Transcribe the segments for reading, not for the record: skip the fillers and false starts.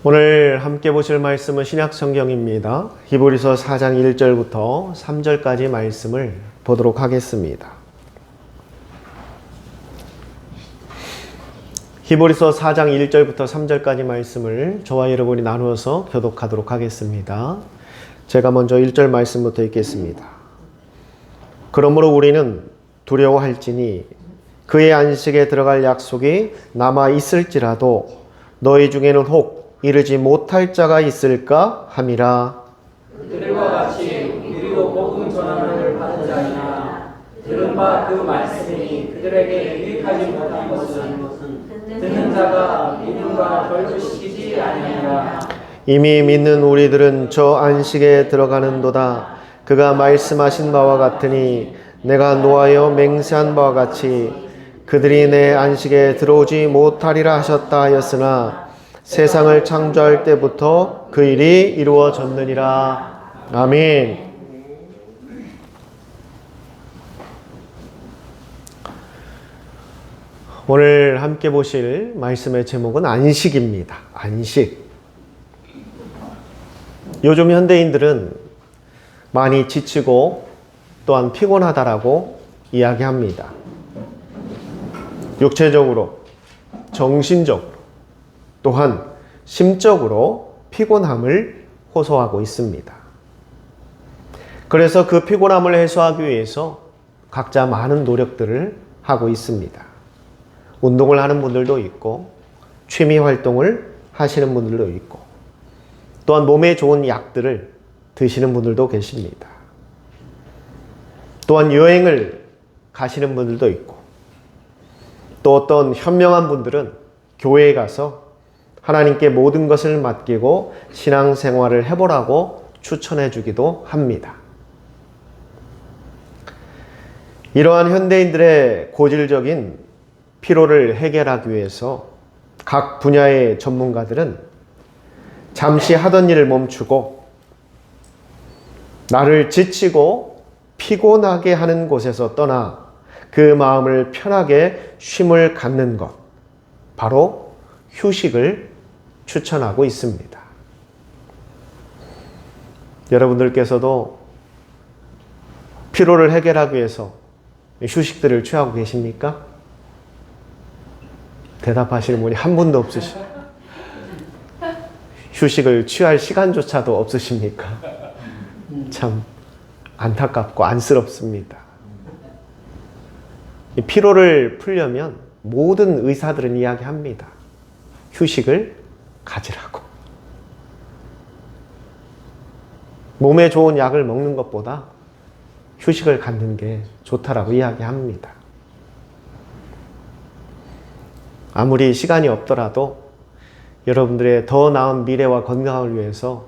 오늘 함께 보실 말씀은 신약 성경입니다. 히브리서 4장 1절부터 3절까지 말씀을 보도록 하겠습니다. 히브리서 4장 1절부터 3절까지 말씀을 저와 여러분이 나누어서 교독하도록 하겠습니다. 제가 먼저 1절 말씀부터 읽겠습니다. 그러므로 우리는 두려워할지니 그의 안식에 들어갈 약속이 남아 있을지라도 너희 중에는 혹 이르지 못할 자가 있을까 함이라. 그들과 같이 우리도 복음 전하는 받은 자이나 들은 바 그 말씀이 그들에게 유익하지 못한 것은 듣는 자가 믿음과 결부시키지 아니하니라. 이미 믿는 우리들은 저 안식에 들어가는도다. 그가 말씀하신 바와 같으니 내가 노하여 맹세한 바와 같이 그들이 내 안식에 들어오지 못하리라 하셨다 하였으나 세상을 창조할 때부터 그 일이 이루어졌느니라. 아멘. 오늘 함께 보실 말씀의 제목은 안식입니다. 안식. 요즘 현대인들은 많이 지치고 또한 피곤하다라고 이야기합니다. 육체적으로, 정신적으로, 또한 심적으로 피곤함을 호소하고 있습니다. 그래서 그 피곤함을 해소하기 위해서 각자 많은 노력들을 하고 있습니다. 운동을 하는 분들도 있고 취미 활동을 하시는 분들도 있고 또한 몸에 좋은 약들을 드시는 분들도 계십니다. 또한 여행을 가시는 분들도 있고 또 어떤 현명한 분들은 교회에 가서 하나님께 모든 것을 맡기고 신앙생활을 해보라고 추천해 주기도 합니다. 이러한 현대인들의 고질적인 피로를 해결하기 위해서 각 분야의 전문가들은 잠시 하던 일을 멈추고 나를 지치고 피곤하게 하는 곳에서 떠나 그 마음을 편하게 쉼을 갖는 것, 바로 휴식을 추천하고 있습니다. 여러분들께서도 피로를 해결하기 위해서 휴식들을 취하고 계십니까? 대답하시는 분이 한 분도 없으시죠? 휴식을 취할 시간조차도 없으십니까? 참 안타깝고 안쓰럽습니다. 이 피로를 풀려면 모든 의사들은 이야기합니다. 휴식을 가지라고. 몸에 좋은 약을 먹는 것보다 휴식을 갖는 게 좋다라고 이야기합니다. 아무리 시간이 없더라도 여러분들의 더 나은 미래와 건강을 위해서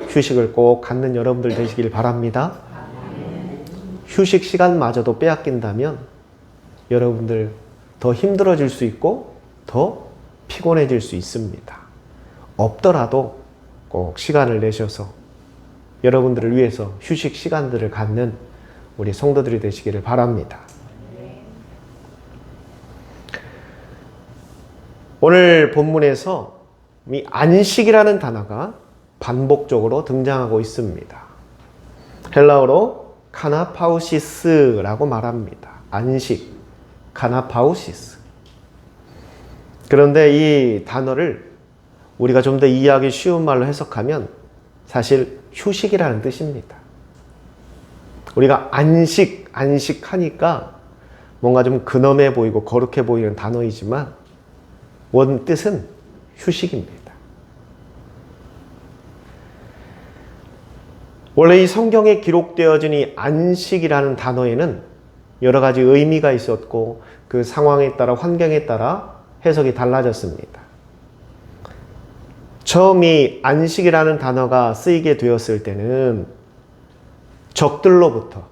휴식을 꼭 갖는 여러분들 되시길 바랍니다. 휴식 시간마저도 빼앗긴다면 여러분들 더 힘들어질 수 있고 더 피곤해질 수 있습니다. 없더라도 꼭 시간을 내셔서 여러분들을 위해서 휴식 시간들을 갖는 우리 성도들이 되시기를 바랍니다. 오늘 본문에서 이 안식이라는 단어가 반복적으로 등장하고 있습니다. 헬라어로 카나파우시스라고 말합니다. 안식, 카나파우시스. 그런데 이 단어를 우리가 좀 더 이해하기 쉬운 말로 해석하면 사실 휴식이라는 뜻입니다. 우리가 안식하니까 뭔가 좀 근엄해 보이고 거룩해 보이는 단어이지만 원 뜻은 휴식입니다. 원래 이 성경에 기록되어진 이 안식이라는 단어에는 여러 가지 의미가 있었고 그 상황에 따라 환경에 따라 해석이 달라졌습니다. 처음 이 안식이라는 단어가 쓰이게 되었을 때는 적들로부터,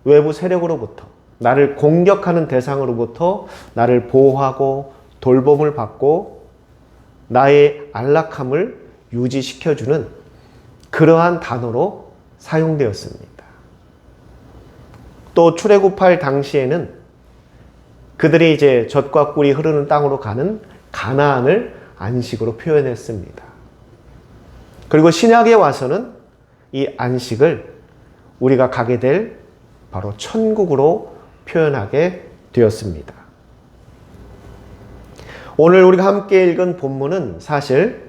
외부 세력으로부터, 나를 공격하는 대상으로부터 나를 보호하고 돌봄을 받고 나의 안락함을 유지시켜주는 그러한 단어로 사용되었습니다. 또 출애굽할 당시에는 그들이 이제 젖과 꿀이 흐르는 땅으로 가는 가나안을 안식으로 표현했습니다. 그리고 신약에 와서는 이 안식을 우리가 가게 될 바로 천국으로 표현하게 되었습니다. 오늘 우리가 함께 읽은 본문은 사실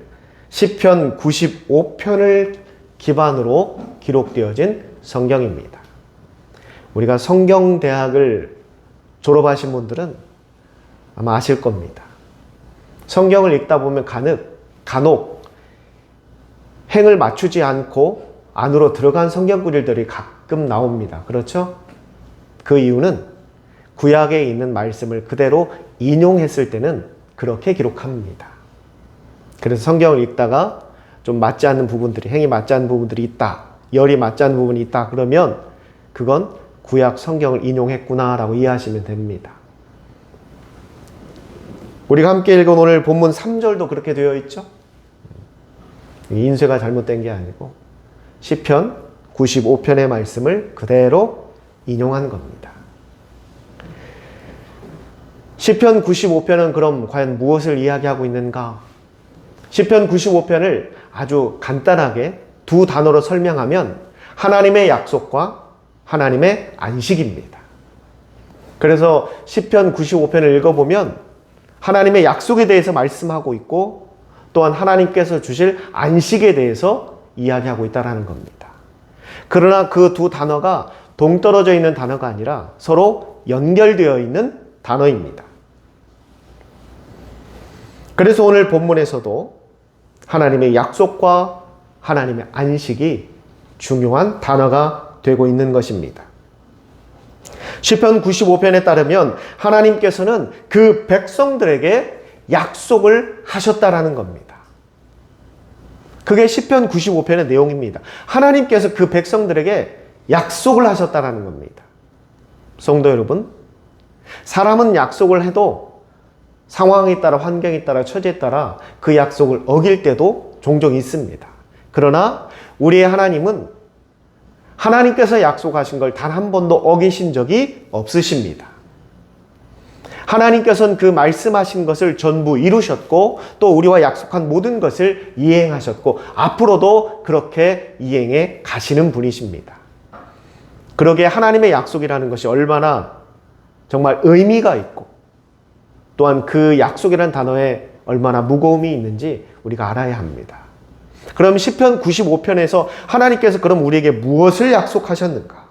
시편 95편을 기반으로 기록되어진 성경입니다. 우리가 성경대학을 졸업하신 분들은 아마 아실 겁니다. 성경을 읽다 보면 간혹 행을 맞추지 않고 안으로 들어간 성경 구절들이 가끔 나옵니다. 그렇죠? 그 이유는 구약에 있는 말씀을 그대로 인용했을 때는 그렇게 기록합니다. 그래서 성경을 읽다가 좀 맞지 않는 부분들이, 행이 맞지 않는 부분들이 있다, 열이 맞지 않는 부분이 있다, 그러면 그건 구약 성경을 인용했구나라고 이해하시면 됩니다. 우리가 함께 읽은 오늘 본문 3절도 그렇게 되어 있죠? 인쇄가 잘못된 게 아니고 시편 95편의 말씀을 그대로 인용한 겁니다. 시편 95편은 그럼 과연 무엇을 이야기하고 있는가? 시편 95편을 아주 간단하게 두 단어로 설명하면 하나님의 약속과 하나님의 안식입니다. 그래서 시편 95편을 읽어보면 하나님의 약속에 대해서 말씀하고 있고 또한 하나님께서 주실 안식에 대해서 이야기하고 있다는 겁니다. 그러나 그 두 단어가 동떨어져 있는 단어가 아니라 서로 연결되어 있는 단어입니다. 그래서 오늘 본문에서도 하나님의 약속과 하나님의 안식이 중요한 단어가 되고 있는 것입니다. 시편 95편에 따르면 하나님께서는 그 백성들에게 약속을 하셨다라는 겁니다. 그게 시편 95편의 내용입니다. 하나님께서 그 백성들에게 약속을 하셨다라는 겁니다. 성도 여러분, 사람은 약속을 해도 상황에 따라, 환경에 따라, 처지에 따라 그 약속을 어길 때도 종종 있습니다. 그러나 우리의 하나님은 하나님께서 약속하신 걸 단 한 번도 어기신 적이 없으십니다. 하나님께서는 그 말씀하신 것을 전부 이루셨고 또 우리와 약속한 모든 것을 이행하셨고 앞으로도 그렇게 이행해 가시는 분이십니다. 그러기에 하나님의 약속이라는 것이 얼마나 정말 의미가 있고 또한 그 약속이라는 단어에 얼마나 무거움이 있는지 우리가 알아야 합니다. 그럼 시편 95편에서 하나님께서 그럼 우리에게 무엇을 약속하셨는가?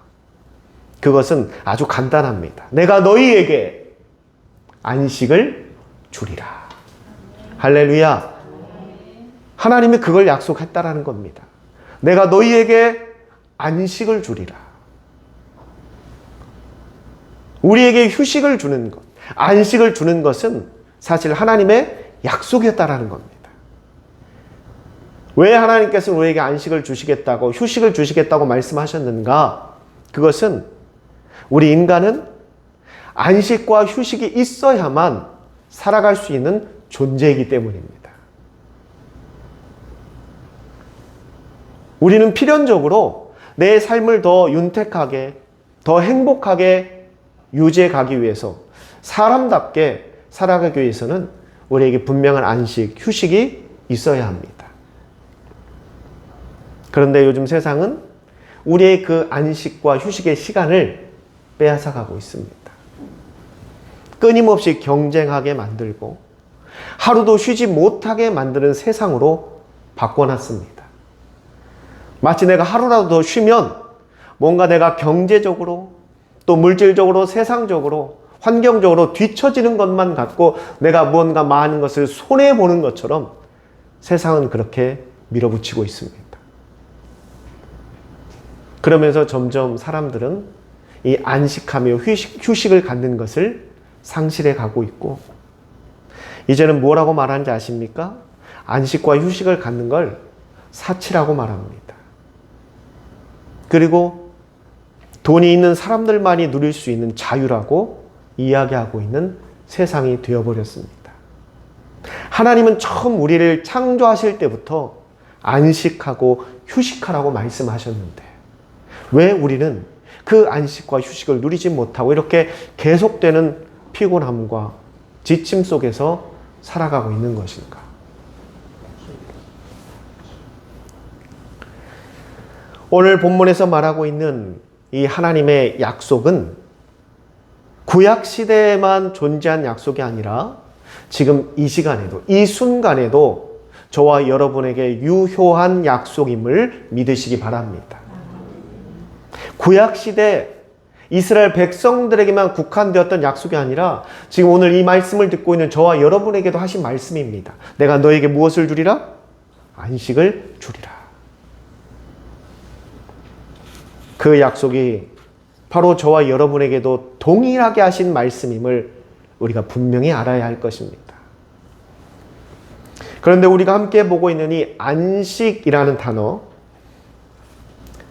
그것은 아주 간단합니다. 내가 너희에게 안식을 주리라. 할렐루야. 하나님이 그걸 약속했다라는 겁니다. 내가 너희에게 안식을 주리라. 우리에게 휴식을 주는 것, 안식을 주는 것은 사실 하나님의 약속이었다라는 겁니다. 왜 하나님께서 우리에게 안식을 주시겠다고, 휴식을 주시겠다고 말씀하셨는가? 그것은 우리 인간은 안식과 휴식이 있어야만 살아갈 수 있는 존재이기 때문입니다. 우리는 필연적으로 내 삶을 더 윤택하게, 더 행복하게 유지해 가기 위해서 사람답게 살아가기 위해서는 우리에게 분명한 안식, 휴식이 있어야 합니다. 그런데 요즘 세상은 우리의 그 안식과 휴식의 시간을 빼앗아가고 있습니다. 끊임없이 경쟁하게 만들고 하루도 쉬지 못하게 만드는 세상으로 바꿔놨습니다. 마치 내가 하루라도 더 쉬면 뭔가 내가 경제적으로 또 물질적으로 세상적으로 환경적으로 뒤처지는 것만 같고 내가 무언가 많은 것을 손해보는 것처럼 세상은 그렇게 밀어붙이고 있습니다. 그러면서 점점 사람들은 이 안식하며 휴식을 갖는 것을 상실해 가고 있고 이제는 뭐라고 말하는지 아십니까? 안식과 휴식을 갖는 걸 사치라고 말합니다. 그리고 돈이 있는 사람들만이 누릴 수 있는 자유라고 이야기하고 있는 세상이 되어버렸습니다. 하나님은 처음 우리를 창조하실 때부터 안식하고 휴식하라고 말씀하셨는데 왜 우리는 그 안식과 휴식을 누리지 못하고 이렇게 계속되는 피곤함과 지침 속에서 살아가고 있는 것인가? 오늘 본문에서 말하고 있는 이 하나님의 약속은 구약 시대에만 존재한 약속이 아니라 지금 이 시간에도, 이 순간에도 저와 여러분에게 유효한 약속임을 믿으시기 바랍니다. 구약 시대 이스라엘 백성들에게만 국한되었던 약속이 아니라 지금 오늘 이 말씀을 듣고 있는 저와 여러분에게도 하신 말씀입니다. 내가 너에게 무엇을 주리라? 안식을 주리라. 그 약속이 바로 저와 여러분에게도 동일하게 하신 말씀임을 우리가 분명히 알아야 할 것입니다. 그런데 우리가 함께 보고 있는 이 안식이라는 단어,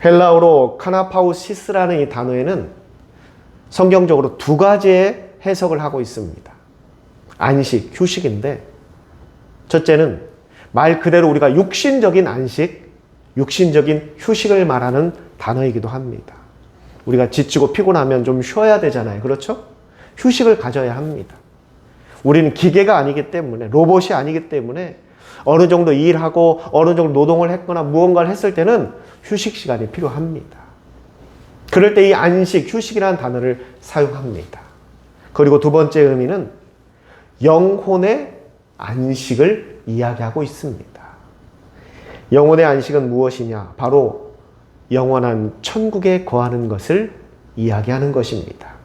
헬라어로 카나파우시스라는 이 단어에는 성경적으로 두 가지의 해석을 하고 있습니다. 안식, 휴식인데 첫째는 말 그대로 우리가 육신적인 안식, 육신적인 휴식을 말하는 단어이기도 합니다. 우리가 지치고 피곤하면 좀 쉬어야 되잖아요. 그렇죠? 휴식을 가져야 합니다. 우리는 기계가 아니기 때문에, 로봇이 아니기 때문에 어느 정도 일하고 어느 정도 노동을 했거나 무언가를 했을 때는 휴식 시간이 필요합니다. 그럴 때 이 안식, 휴식이라는 단어를 사용합니다. 그리고 두 번째 의미는 영혼의 안식을 이야기하고 있습니다. 영혼의 안식은 무엇이냐? 바로 영원한 천국에 거하는 것을 이야기하는 것입니다.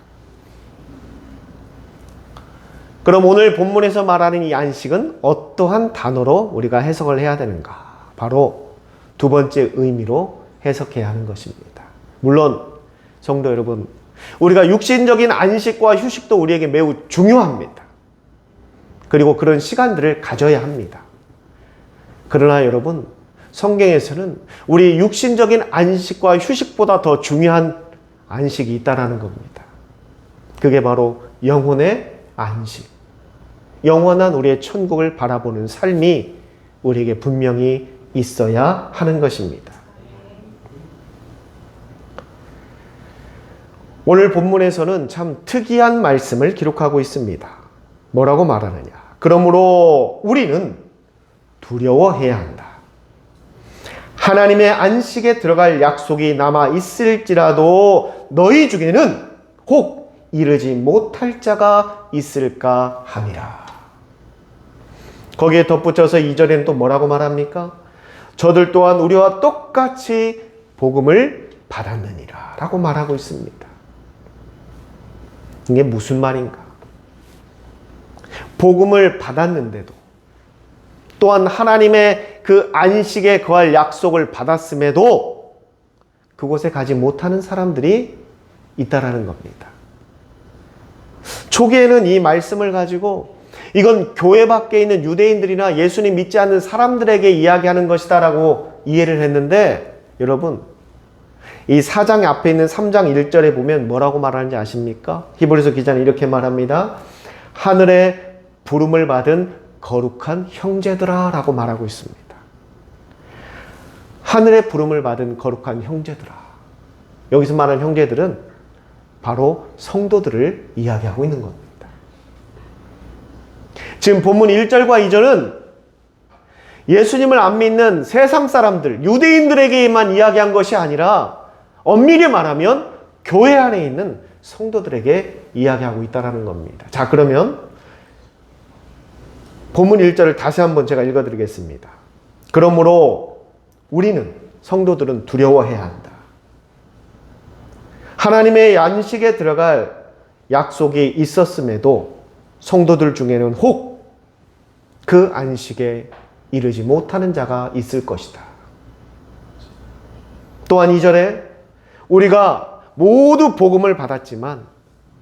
그럼 오늘 본문에서 말하는 이 안식은 어떠한 단어로 우리가 해석을 해야 되는가? 바로 두 번째 의미로 해석해야 하는 것입니다. 물론 성도 여러분, 우리가 육신적인 안식과 휴식도 우리에게 매우 중요합니다. 그리고 그런 시간들을 가져야 합니다. 그러나 여러분, 성경에서는 우리 육신적인 안식과 휴식보다 더 중요한 안식이 있다는 겁니다. 그게 바로 영혼의 안식. 영원한 우리의 천국을 바라보는 삶이 우리에게 분명히 있어야 하는 것입니다. 오늘 본문에서는 참 특이한 말씀을 기록하고 있습니다. 뭐라고 말하느냐? 그러므로 우리는 두려워해야 한다. 하나님의 안식에 들어갈 약속이 남아 있을지라도 너희 중에는 혹 이르지 못할 자가 있을까 함이라. 거기에 덧붙여서 2절에는 또 뭐라고 말합니까? 저들 또한 우리와 똑같이 복음을 받았느니라 라고 말하고 있습니다. 이게 무슨 말인가? 복음을 받았는데도 또한 하나님의 그 안식에 거할 약속을 받았음에도 그곳에 가지 못하는 사람들이 있다라는 겁니다. 초기에는 이 말씀을 가지고 이건 교회 밖에 있는 유대인들이나 예수님 믿지 않는 사람들에게 이야기하는 것이다라고 이해를 했는데, 여러분 이 4장 앞에 있는 3장 1절에 보면 뭐라고 말하는지 아십니까? 히브리서 기자는 이렇게 말합니다. 하늘의 부름을 받은 거룩한 형제들아 라고 말하고 있습니다. 하늘의 부름을 받은 거룩한 형제들아. 여기서 말하는 형제들은 바로 성도들을 이야기하고 있는 겁니다. 지금 본문 1절과 2절은 예수님을 안 믿는 세상 사람들, 유대인들에게만 이야기한 것이 아니라 엄밀히 말하면 교회 안에 있는 성도들에게 이야기하고 있다는 겁니다. 자, 그러면 본문 1절을 다시 한번 제가 읽어드리겠습니다. 그러므로 우리는, 성도들은 두려워해야 한다. 하나님의 안식에 들어갈 약속이 있었음에도 성도들 중에는 혹 그 안식에 이르지 못하는 자가 있을 것이다. 또한 2절에 우리가 모두 복음을 받았지만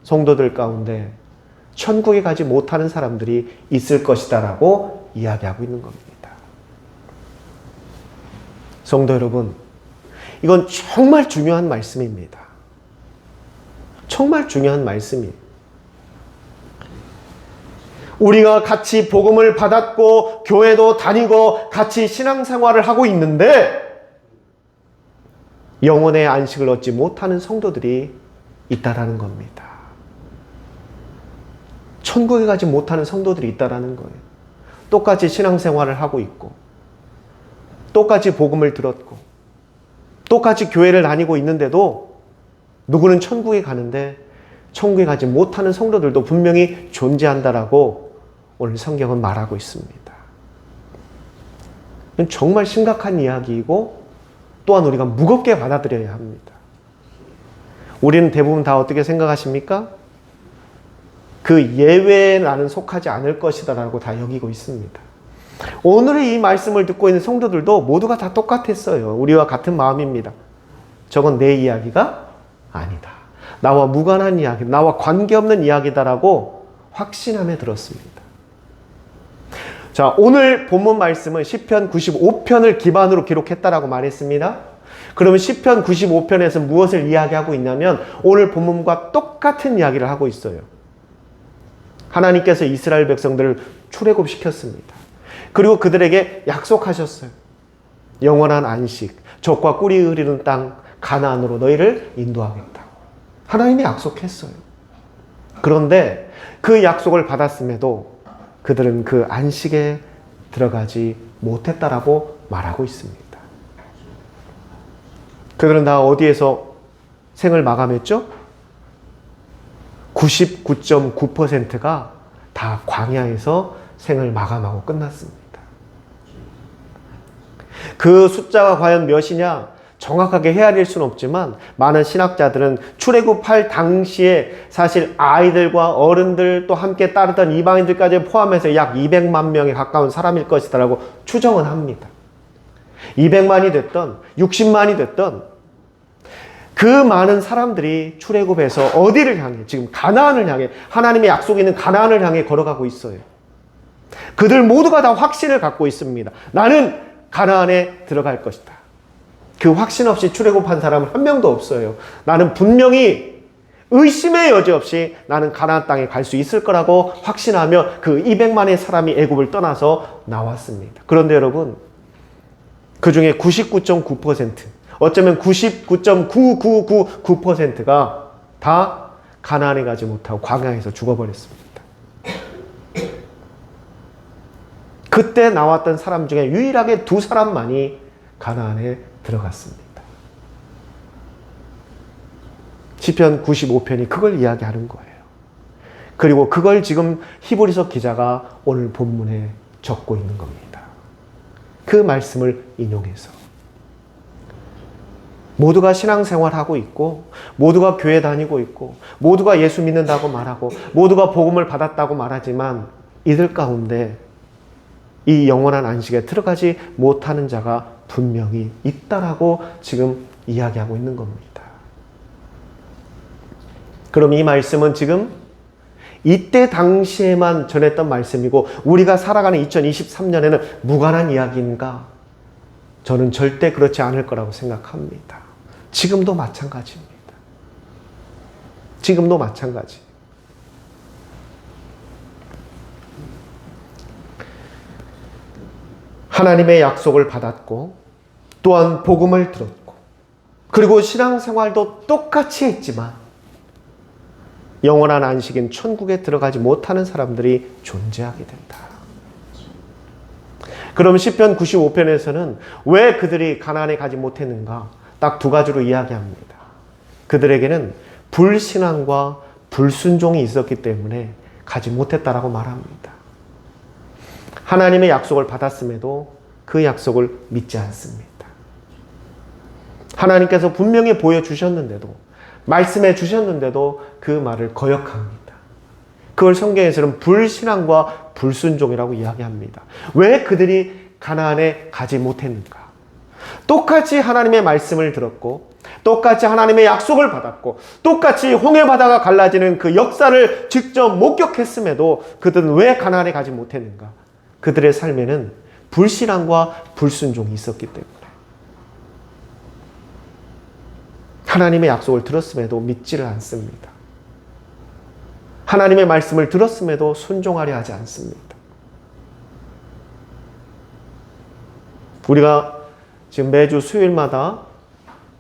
성도들 가운데 천국에 가지 못하는 사람들이 있을 것이다 라고 이야기하고 있는 겁니다. 성도 여러분, 이건 정말 중요한 말씀입니다. 정말 중요한 말씀이에요. 우리가 같이 복음을 받았고 교회도 다니고 같이 신앙생활을 하고 있는데 영혼의 안식을 얻지 못하는 성도들이 있다라는 겁니다. 천국에 가지 못하는 성도들이 있다라는 거예요. 똑같이 신앙생활을 하고 있고 똑같이 복음을 들었고 똑같이 교회를 다니고 있는데도 누구는 천국에 가는데 천국에 가지 못하는 성도들도 분명히 존재한다라고 오늘 성경은 말하고 있습니다. 이건 정말 심각한 이야기이고 또한 우리가 무겁게 받아들여야 합니다. 우리는 대부분 다 어떻게 생각하십니까? 그 예외에 나는 속하지 않을 것이다 라고 다 여기고 있습니다. 오늘의 이 말씀을 듣고 있는 성도들도 모두가 다 똑같았어요. 우리와 같은 마음입니다. 저건 내 이야기가 아니다. 나와 무관한 이야기, 나와 관계없는 이야기다라고 확신함에 들었습니다. 자, 오늘 본문 말씀은 시편 95편을 기반으로 기록했다라고 말했습니다. 그러면 시편 95편에서 무엇을 이야기하고 있냐면 오늘 본문과 똑같은 이야기를 하고 있어요. 하나님께서 이스라엘 백성들을 출애굽시켰습니다. 그리고 그들에게 약속하셨어요. 영원한 안식, 젖과 꿀이 흐르는 땅 가나안으로 너희를 인도하겠다고. 하나님이 약속했어요. 그런데 그 약속을 받았음에도 그들은 그 안식에 들어가지 못했다라고 말하고 있습니다. 그들은 다 어디에서 생을 마감했죠? 99.9%가 다 광야에서 생을 마감하고 끝났습니다. 그 숫자가 과연 몇이냐 정확하게 헤아릴 수는 없지만 많은 신학자들은 출애굽할 당시에 사실 아이들과 어른들 또 함께 따르던 이방인들까지 포함해서 약 200만 명에 가까운 사람일 것이다라고 추정은 합니다. 200만이 됐던 60만이 됐던 그 많은 사람들이 출애굽해서 어디를 향해, 지금 가나안을 향해, 하나님의 약속이 있는 가나안을 향해 걸어가고 있어요. 그들 모두가 다 확신을 갖고 있습니다. 나는 가나안에 들어갈 것이다. 그 확신 없이 출애굽한 사람은 한 명도 없어요. 나는 분명히 의심의 여지 없이 나는 가나안 땅에 갈 수 있을 거라고 확신하며 그 200만의 사람이 애굽을 떠나서 나왔습니다. 그런데 여러분, 그 중에 99.9%, 어쩌면 99.9999%가 다 가나안에 가지 못하고 광야에서 죽어버렸습니다. 그때 나왔던 사람 중에 유일하게 2사람만이 가나안에 들어갔습니다. 시편 95편이 그걸 이야기하는 거예요. 그리고 그걸 지금 히브리서 기자가 오늘 본문에 적고 있는 겁니다. 그 말씀을 인용해서 모두가 신앙생활하고 있고 모두가 교회 다니고 있고 모두가 예수 믿는다고 말하고 모두가 복음을 받았다고 말하지만 이들 가운데 이 영원한 안식에 들어가지 못하는 자가 분명히 있다라고 지금 이야기하고 있는 겁니다. 그럼 이 말씀은 지금 이때 당시에만 전했던 말씀이고 우리가 살아가는 2023년에는 무관한 이야기인가? 저는 절대 그렇지 않을 거라고 생각합니다. 지금도 마찬가지입니다. 지금도 마찬가지. 하나님의 약속을 받았고 또한 복음을 들었고 그리고 신앙생활도 똑같이 했지만 영원한 안식인 천국에 들어가지 못하는 사람들이 존재하게 된다. 그럼 시편 95편에서는 왜 그들이 가나안에 가지 못했는가? 딱 2가지로 이야기합니다. 그들에게는 불신앙과 불순종이 있었기 때문에 가지 못했다라고 말합니다. 하나님의 약속을 받았음에도 그 약속을 믿지 않습니다. 하나님께서 분명히 보여주셨는데도 말씀해 주셨는데도 그 말을 거역합니다. 그걸 성경에서는 불신앙과 불순종이라고 이야기합니다. 왜 그들이 가나안에 가지 못했는가? 똑같이 하나님의 말씀을 들었고 똑같이 하나님의 약속을 받았고 똑같이 홍해 바다가 갈라지는 그 역사를 직접 목격했음에도 그들은 왜 가나안에 가지 못했는가? 그들의 삶에는 불신앙과 불순종이 있었기 때문에 하나님의 약속을 들었음에도 믿지를 않습니다. 하나님의 말씀을 들었음에도 순종하려 하지 않습니다. 우리가 지금 매주 수요일마다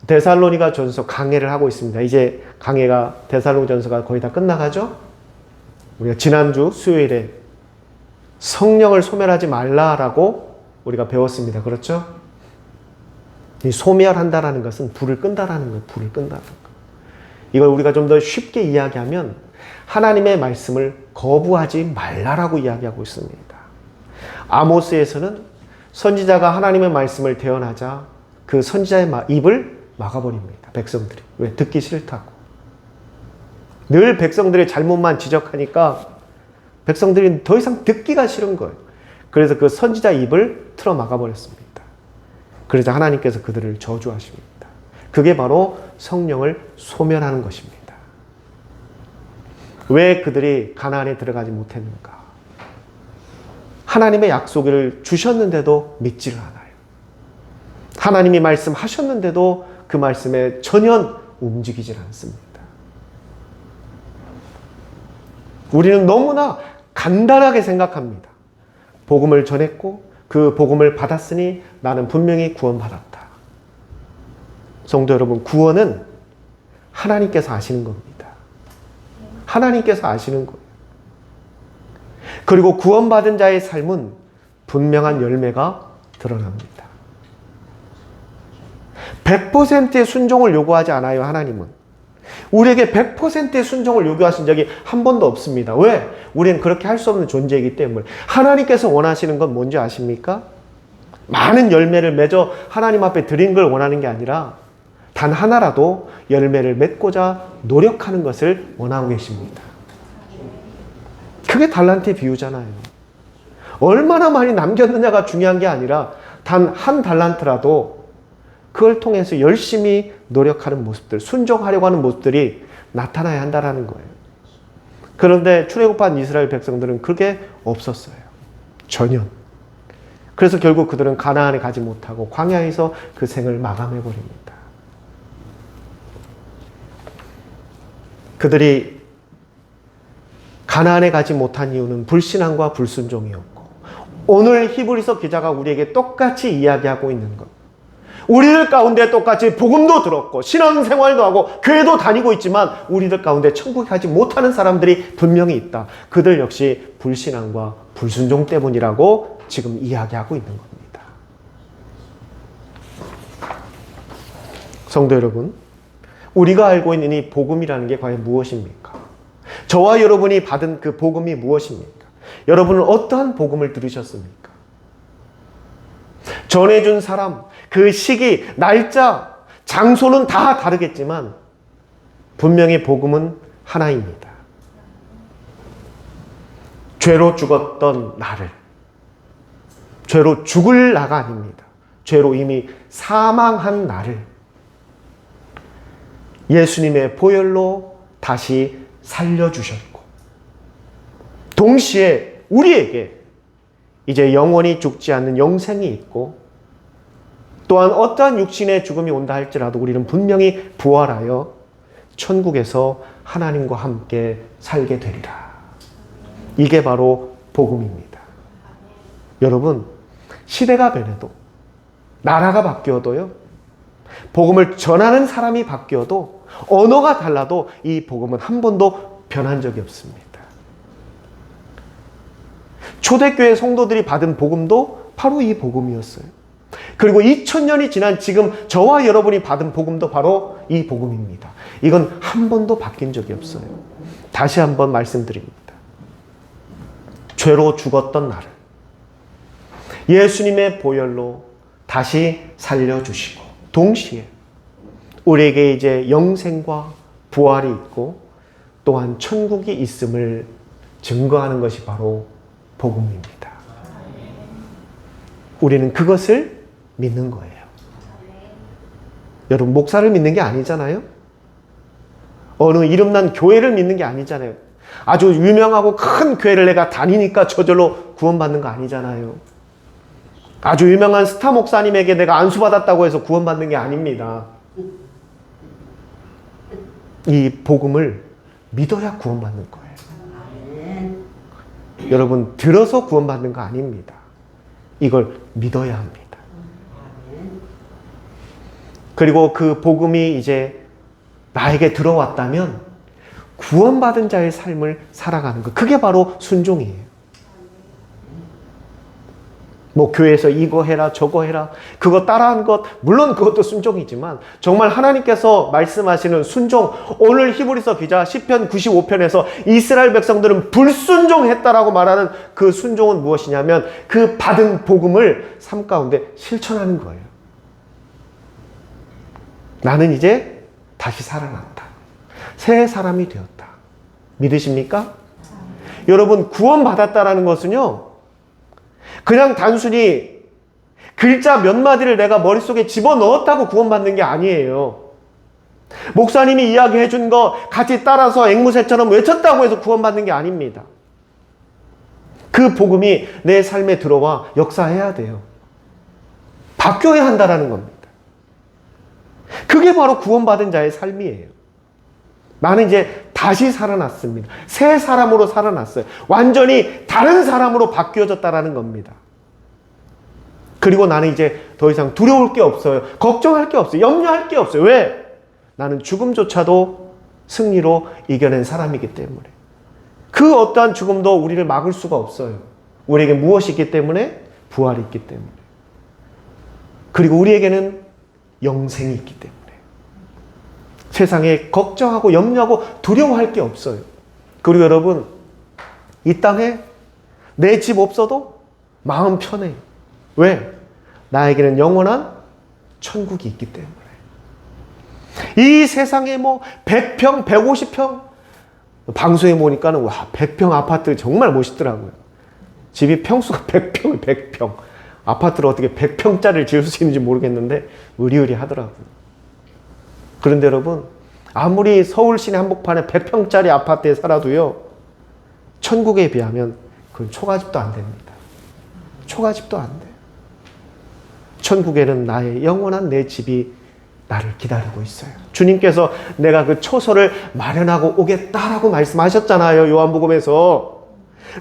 데살로니가 전서 강해를 하고 있습니다. 이제 강해가 데살로니 전서가 거의 다 끝나가죠? 우리가 지난주 수요일에 성령을 소멸하지 말라라고 우리가 배웠습니다. 그렇죠? 이 소멸한다라는 것은 불을 끈다라는 거예요. 불을 끈다는 거. 이걸 우리가 좀 더 쉽게 이야기하면 하나님의 말씀을 거부하지 말라라고 이야기하고 있습니다. 아모스에서는 선지자가 하나님의 말씀을 대언하자 그 선지자의 입을 막아버립니다. 백성들이. 왜? 듣기 싫다고. 늘 백성들의 잘못만 지적하니까 백성들이 더 이상 듣기가 싫은 거예요. 그래서 그 선지자 입을 틀어 막아버렸습니다. 그래서 하나님께서 그들을 저주하십니다. 그게 바로 성령을 소멸하는 것입니다. 왜 그들이 가나안에 들어가지 못했는가? 하나님의 약속을 주셨는데도 믿지를 않아요. 하나님이 말씀하셨는데도 그 말씀에 전혀 움직이질 않습니다. 우리는 너무나 간단하게 생각합니다. 복음을 전했고 그 복음을 받았으니 나는 분명히 구원받았다. 성도 여러분, 구원은 하나님께서 아시는 겁니다. 하나님께서 아시는 거예요. 그리고 구원받은 자의 삶은 분명한 열매가 드러납니다. 100%의 순종을 요구하지 않아요, 하나님은. 우리에게 100%의 순종을 요구하신 적이 한 번도 없습니다. 왜? 우리는 그렇게 할 수 없는 존재이기 때문에. 하나님께서 원하시는 건 뭔지 아십니까? 많은 열매를 맺어 하나님 앞에 드린 걸 원하는 게 아니라 단 하나라도 열매를 맺고자 노력하는 것을 원하고 계십니다. 그게 달란트의 비유잖아요. 얼마나 많이 남겼느냐가 중요한 게 아니라 단 한 달란트라도 그걸 통해서 열심히 노력하는 모습들, 순종하려고 하는 모습들이 나타나야 한다는 거예요. 그런데 출애굽한 이스라엘 백성들은 그게 없었어요. 전혀. 그래서 결국 그들은 가나안에 가지 못하고 광야에서 그 생을 마감해버립니다. 그들이 가나안에 가지 못한 이유는 불신앙과 불순종이었고, 오늘 히브리서 기자가 우리에게 똑같이 이야기하고 있는 것. 우리들 가운데 똑같이 복음도 들었고 신앙생활도 하고 교회도 다니고 있지만 우리들 가운데 천국에 가지 못하는 사람들이 분명히 있다. 그들 역시 불신앙과 불순종 때문이라고 지금 이야기하고 있는 겁니다. 성도 여러분, 우리가 알고 있는 이 복음이라는 게 과연 무엇입니까? 저와 여러분이 받은 그 복음이 무엇입니까? 여러분은 어떠한 복음을 들으셨습니까? 전해준 사람, 그 시기, 날짜, 장소는 다 다르겠지만 분명히 복음은 하나입니다. 죄로 죽었던 나를, 죄로 죽을 나가 아닙니다. 죄로 이미 사망한 나를 예수님의 보혈로 다시 살려주셨고, 동시에 우리에게 이제 영원히 죽지 않는 영생이 있고, 또한 어떠한 육신의 죽음이 온다 할지라도 우리는 분명히 부활하여 천국에서 하나님과 함께 살게 되리라. 이게 바로 복음입니다. 여러분, 시대가 변해도, 나라가 바뀌어도요, 복음을 전하는 사람이 바뀌어도, 언어가 달라도 이 복음은 한 번도 변한 적이 없습니다. 초대교회 성도들이 받은 복음도 바로 이 복음이었어요. 그리고 2000년이 지난 지금 저와 여러분이 받은 복음도 바로 이 복음입니다. 이건 한 번도 바뀐 적이 없어요. 다시 한번 말씀드립니다. 죄로 죽었던 나를 예수님의 보혈로 다시 살려주시고, 동시에 우리에게 이제 영생과 부활이 있고 또한 천국이 있음을 증거하는 것이 바로 복음입니다. 우리는 그것을 믿는 거예요. 여러분, 목사를 믿는 게 아니잖아요. 어느 이름난 교회를 믿는 게 아니잖아요. 아주 유명하고 큰 교회를 내가 다니니까 저절로 구원받는 거 아니잖아요. 아주 유명한 스타 목사님에게 내가 안수받았다고 해서 구원받는 게 아닙니다. 이 복음을 믿어야 구원받는 거예요. 여러분, 들어서 구원받는 거 아닙니다. 이걸 믿어야 합니다. 그리고 그 복음이 이제 나에게 들어왔다면 구원받은 자의 삶을 살아가는 것, 그게 바로 순종이에요. 뭐 교회에서 이거 해라 저거 해라 그거 따라한 것 물론 그것도 순종이지만 정말 하나님께서 말씀하시는 순종, 오늘 히브리서 기자 시편 95편에서 이스라엘 백성들은 불순종했다라고 말하는 그 순종은 무엇이냐면 그 받은 복음을 삶 가운데 실천하는 거예요. 나는 이제 다시 살아났다. 새 사람이 되었다. 믿으십니까? 여러분, 구원받았다라는 것은요, 그냥 단순히 글자 몇 마디를 내가 머릿속에 집어넣었다고 구원받는 게 아니에요. 목사님이 이야기해 준 거 같이 따라서 앵무새처럼 외쳤다고 해서 구원받는 게 아닙니다. 그 복음이 내 삶에 들어와 역사해야 돼요. 바뀌어야 한다라는 겁니다. 그게 바로 구원받은 자의 삶이에요. 나는 이제 다시 살아났습니다. 새 사람으로 살아났어요. 완전히 다른 사람으로 바뀌어졌다라는 겁니다. 그리고 나는 이제 더 이상 두려울 게 없어요. 걱정할 게 없어요. 염려할 게 없어요. 왜? 나는 죽음조차도 승리로 이겨낸 사람이기 때문에. 그 어떠한 죽음도 우리를 막을 수가 없어요. 우리에게 무엇이 있기 때문에? 부활이 있기 때문에. 그리고 우리에게는 영생이 있기 때문에. 세상에 걱정하고 염려하고 두려워할 게 없어요. 그리고 여러분, 이 땅에 내 집 없어도 마음 편해요. 왜? 나에게는 영원한 천국이 있기 때문에. 이 세상에 뭐 100평, 150평 방송에 보니까는 와, 100평 아파트 정말 멋있더라고요. 집이 평수가 100평, 100평. 아파트를 어떻게 100평짜리를 지을 수 있는지 모르겠는데 의리의리하더라고요. 그런데 여러분, 아무리 서울 시내 한복판에 100평짜리 아파트에 살아도요, 천국에 비하면 그건 초가집도 안 됩니다. 초가집도 안 돼요. 천국에는 나의 영원한 내 집이 나를 기다리고 있어요. 주님께서 내가 그 초소를 마련하고 오겠다라고 말씀하셨잖아요. 요한복음에서.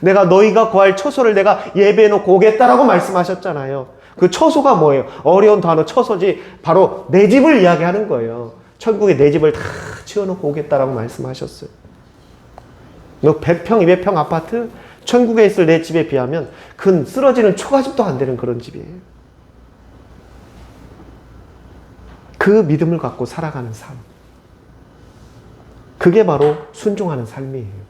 내가 너희가 구할 초소를 내가 예배해 놓고 오겠다라고 말씀하셨잖아요. 그 초소가 뭐예요? 어려운 단어 초소지 바로 내 집을 이야기하는 거예요. 천국에 내 집을 다 지어놓고 오겠다라고 말씀하셨어요. 너 100평, 200평 아파트 천국에 있을 내 집에 비하면 그건 쓰러지는 초가집도 안 되는 그런 집이에요. 그 믿음을 갖고 살아가는 삶. 그게 바로 순종하는 삶이에요.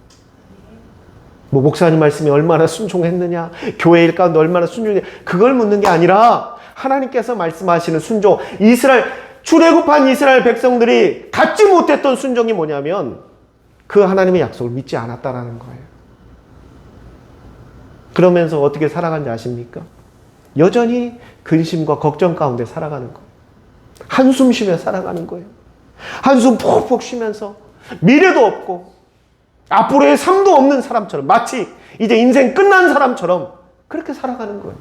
뭐 목사님 말씀이 얼마나 순종했느냐, 교회 일 가운데 얼마나 순종했느냐, 그걸 묻는 게 아니라 하나님께서 말씀하시는 순종, 출애굽한 이스라엘 백성들이 갖지 못했던 순종이 뭐냐면 그 하나님의 약속을 믿지 않았다라는 거예요. 그러면서 어떻게 살아간지 아십니까? 여전히 근심과 걱정 가운데 살아가는 거예요. 한숨 쉬며 살아가는 거예요. 한숨 푹푹 쉬면서 미래도 없고 앞으로의 삶도 없는 사람처럼, 마치 이제 인생 끝난 사람처럼 그렇게 살아가는 거예요.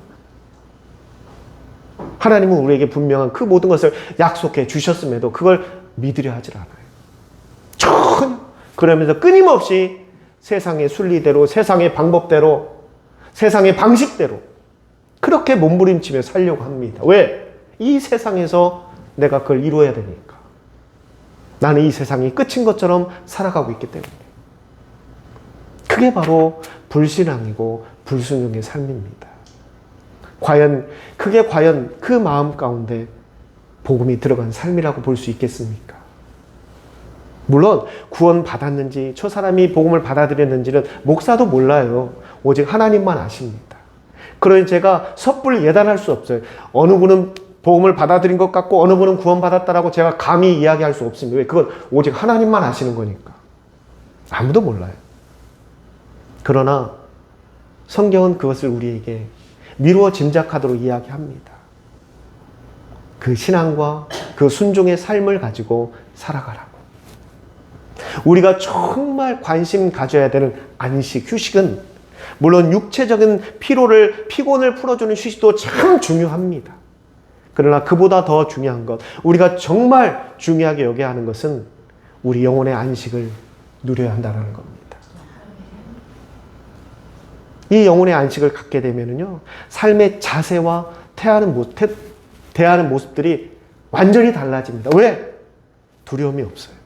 하나님은 우리에게 분명한 그 모든 것을 약속해 주셨음에도 그걸 믿으려 하질 않아요. 전혀. 그러면서 끊임없이 세상의 순리대로, 세상의 방법대로, 세상의 방식대로 그렇게 몸부림치며 살려고 합니다. 왜? 이 세상에서 내가 그걸 이루어야 되니까. 나는 이 세상이 끝인 것처럼 살아가고 있기 때문에. 그게 바로 불신앙이고 불순종의 삶입니다. 그게 과연 그 마음 가운데 복음이 들어간 삶이라고 볼 수 있겠습니까? 물론 구원 받았는지 저 사람이 복음을 받아들였는지는 목사도 몰라요. 오직 하나님만 아십니다. 그러니 제가 섣불리 예단할 수 없어요. 어느 분은 복음을 받아들인 것 같고 어느 분은 구원 받았다라고 제가 감히 이야기할 수 없습니다. 왜? 그건 오직 하나님만 아시는 거니까. 아무도 몰라요. 그러나 성경은 그것을 우리에게 미루어 짐작하도록 이야기합니다. 그 신앙과 그 순종의 삶을 가지고 살아가라고. 우리가 정말 관심 가져야 되는 안식, 휴식은 물론 육체적인 피곤을 풀어주는 휴식도 참 중요합니다. 그러나 그보다 더 중요한 것, 우리가 정말 중요하게 여겨야 하는 것은 우리 영혼의 안식을 누려야 한다는 겁니다. 이 영혼의 안식을 갖게 되면요, 삶의 자세와 대하는 모습들이 완전히 달라집니다. 왜? 두려움이 없어요.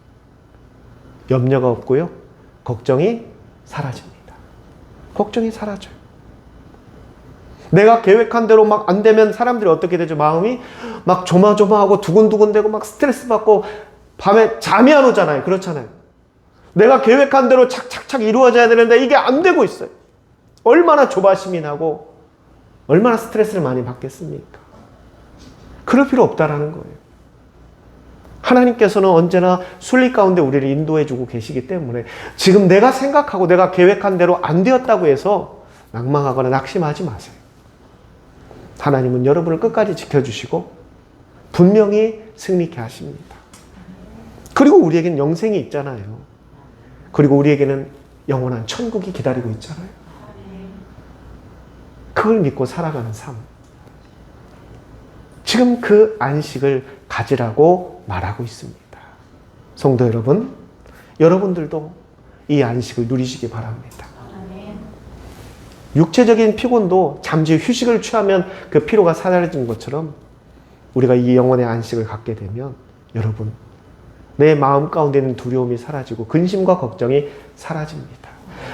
염려가 없고요. 걱정이 사라집니다. 걱정이 사라져요. 내가 계획한 대로 막 안 되면 사람들이 어떻게 되죠? 마음이 막 조마조마하고 두근두근대고 막 스트레스 받고 밤에 잠이 안 오잖아요. 그렇잖아요. 내가 계획한 대로 착착착 이루어져야 되는데 이게 안 되고 있어요. 얼마나 조바심이 나고 얼마나 스트레스를 많이 받겠습니까? 그럴 필요 없다라는 거예요. 하나님께서는 언제나 순리 가운데 우리를 인도해 주고 계시기 때문에 지금 내가 생각하고 내가 계획한 대로 안 되었다고 해서 낭망하거나 낙심하지 마세요. 하나님은 여러분을 끝까지 지켜주시고 분명히 승리케 하십니다. 그리고 우리에게는 영생이 있잖아요. 그리고 우리에게는 영원한 천국이 기다리고 있잖아요. 그걸 믿고 살아가는 삶. 지금 그 안식을 가지라고 말하고 있습니다. 성도 여러분, 여러분들도 이 안식을 누리시기 바랍니다. 육체적인 피곤도 잠시 휴식을 취하면 그 피로가 사라진 것처럼 우리가 이 영혼의 안식을 갖게 되면 여러분, 내 마음 가운데 있는 두려움이 사라지고 근심과 걱정이 사라집니다.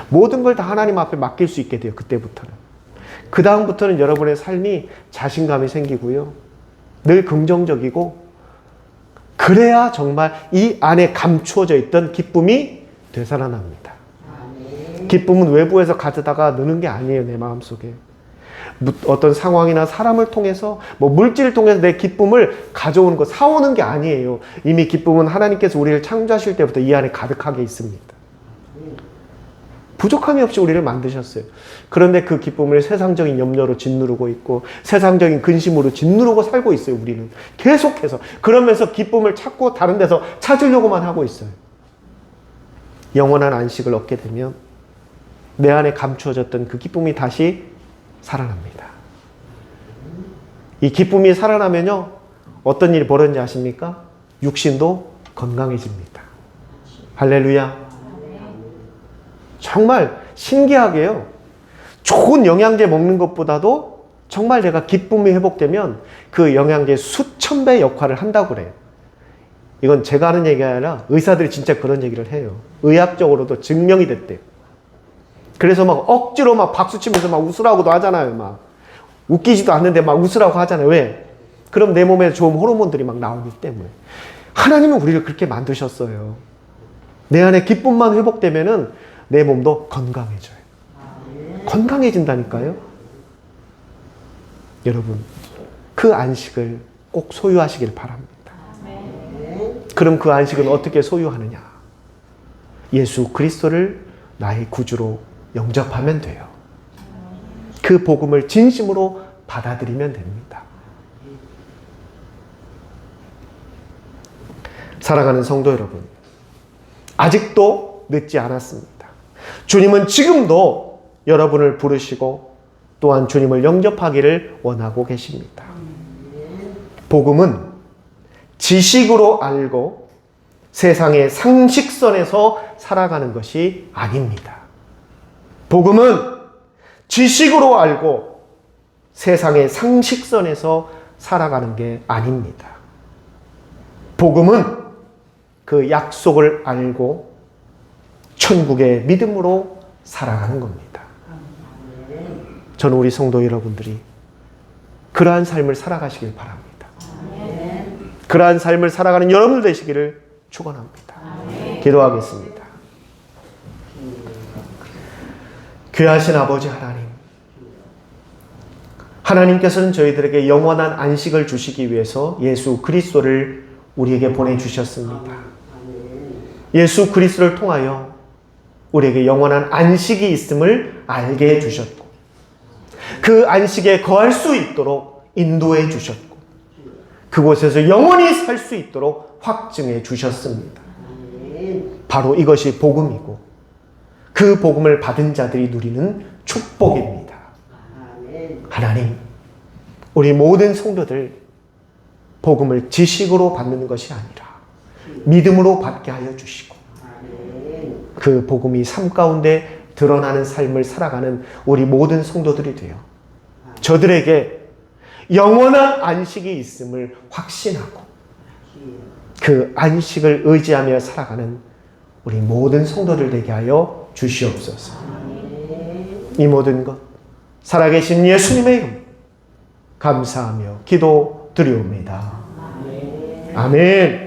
모든 걸 다 하나님 앞에 맡길 수 있게 돼요. 그때부터는. 그 다음부터는 여러분의 삶이 자신감이 생기고요. 늘 긍정적이고 그래야 정말 이 안에 감추어져 있던 기쁨이 되살아납니다. 기쁨은 외부에서 가져다가 넣는 게 아니에요. 내 마음속에. 어떤 상황이나 사람을 통해서 뭐 물질을 통해서 내 기쁨을 가져오는 거, 사오는 게 아니에요. 이미 기쁨은 하나님께서 우리를 창조하실 때부터 이 안에 가득하게 있습니다. 부족함이 없이 우리를 만드셨어요. 그런데 그 기쁨을 세상적인 염려로 짓누르고 있고 세상적인 근심으로 짓누르고 살고 있어요. 우리는 계속해서. 그러면서 기쁨을 찾고 다른 데서 찾으려고만 하고 있어요. 영원한 안식을 얻게 되면 내 안에 감추어졌던 그 기쁨이 다시 살아납니다. 이 기쁨이 살아나면요, 어떤 일이 벌어지는지 아십니까? 육신도 건강해집니다. 할렐루야. 정말 신기하게요, 좋은 영양제 먹는 것보다도 정말 내가 기쁨이 회복되면 그 영양제 수천 배 역할을 한다고 그래요. 이건 제가 하는 얘기가 아니라 의사들이 진짜 그런 얘기를 해요. 의학적으로도 증명이 됐대요. 그래서 막 억지로 막 박수치면서 막 웃으라고도 하잖아요. 막 웃기지도 않는데 막 웃으라고 하잖아요. 왜? 그럼 내 몸에 좋은 호르몬들이 막 나오기 때문에. 하나님은 우리를 그렇게 만드셨어요. 내 안에 기쁨만 회복되면은 내 몸도 건강해져요. 건강해진다니까요. 여러분, 그 안식을 꼭 소유하시길 바랍니다. 그럼 그 안식은 어떻게 소유하느냐? 예수 그리스도를 나의 구주로 영접하면 돼요. 그 복음을 진심으로 받아들이면 됩니다. 사랑하는 성도 여러분, 아직도 늦지 않았습니다. 주님은 지금도 여러분을 부르시고 또한 주님을 영접하기를 원하고 계십니다. 복음은 지식으로 알고 세상의 상식선에서 살아가는 것이 아닙니다. 복음은 지식으로 알고 세상의 상식선에서 살아가는 게 아닙니다. 복음은 그 약속을 알고 천국의 믿음으로 살아가는 겁니다. 저는 우리 성도 여러분들이 그러한 삶을 살아가시길 바랍니다. 그러한 삶을 살아가는 여러분들 되시기를 축원합니다. 기도하겠습니다. 귀하신 아버지 하나님, 하나님께서는 저희들에게 영원한 안식을 주시기 위해서 예수 그리스도를 우리에게 보내주셨습니다. 예수 그리스도를 통하여 우리에게 영원한 안식이 있음을 알게 해주셨고 그 안식에 거할 수 있도록 인도해 주셨고 그곳에서 영원히 살 수 있도록 확증해 주셨습니다. 바로 이것이 복음이고 그 복음을 받은 자들이 누리는 축복입니다. 하나님, 우리 모든 성도들 복음을 지식으로 받는 것이 아니라 믿음으로 받게 하여 주시고 그 복음이 삶 가운데 드러나는 삶을 살아가는 우리 모든 성도들이 되어 저들에게 영원한 안식이 있음을 확신하고 그 안식을 의지하며 살아가는 우리 모든 성도들 되게 하여 주시옵소서. 이 모든 것 살아계신 예수님의 이름 감사하며 기도드리옵니다. 아멘.